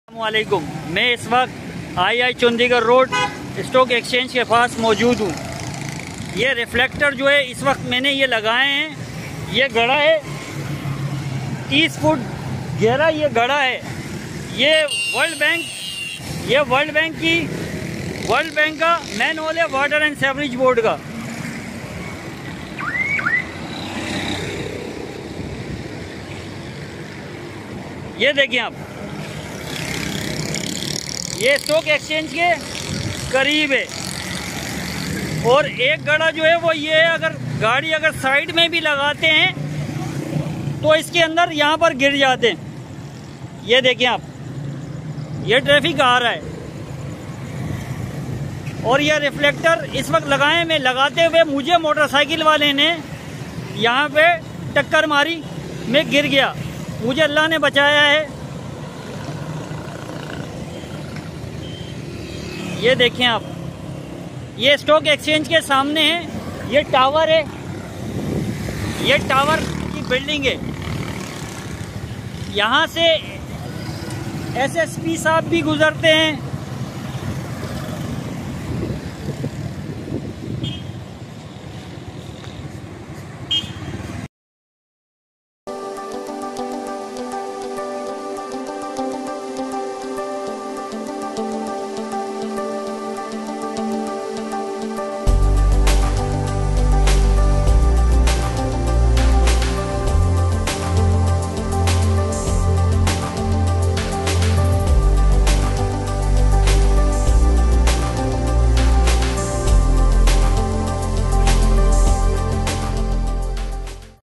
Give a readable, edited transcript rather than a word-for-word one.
अस्सलामुअलैकुम। मैं इस वक्त आई चंडीगढ़ रोड स्टॉक एक्सचेंज के पास मौजूद हूँ। ये रिफ्लेक्टर जो है इस वक्त मैंने ये लगाए हैं। ये गड़ा है 30 फुट गहरा, ये गड़ा है। ये वर्ल्ड बैंक का मैनुअल है, वाटर एंड सीवरेज बोर्ड का। ये देखिए आप, ये स्टॉक एक्सचेंज के करीब है। और एक गड़ा जो है वो ये है, अगर गाड़ी अगर साइड में भी लगाते हैं तो इसके अंदर यहाँ पर गिर जाते हैं। ये देखिए आप, ये ट्रैफिक आ रहा है और ये रिफ्लेक्टर इस वक्त लगाए में लगाते हुए मुझे मोटरसाइकिल वाले ने यहाँ पे टक्कर मारी, मैं गिर गया, मुझे अल्लाह ने बचाया है। ये देखें आप, ये स्टॉक एक्सचेंज के सामने है, ये टावर है, ये टावर की बिल्डिंग है। यहाँ से एसएसपी साहब भी गुजरते हैं,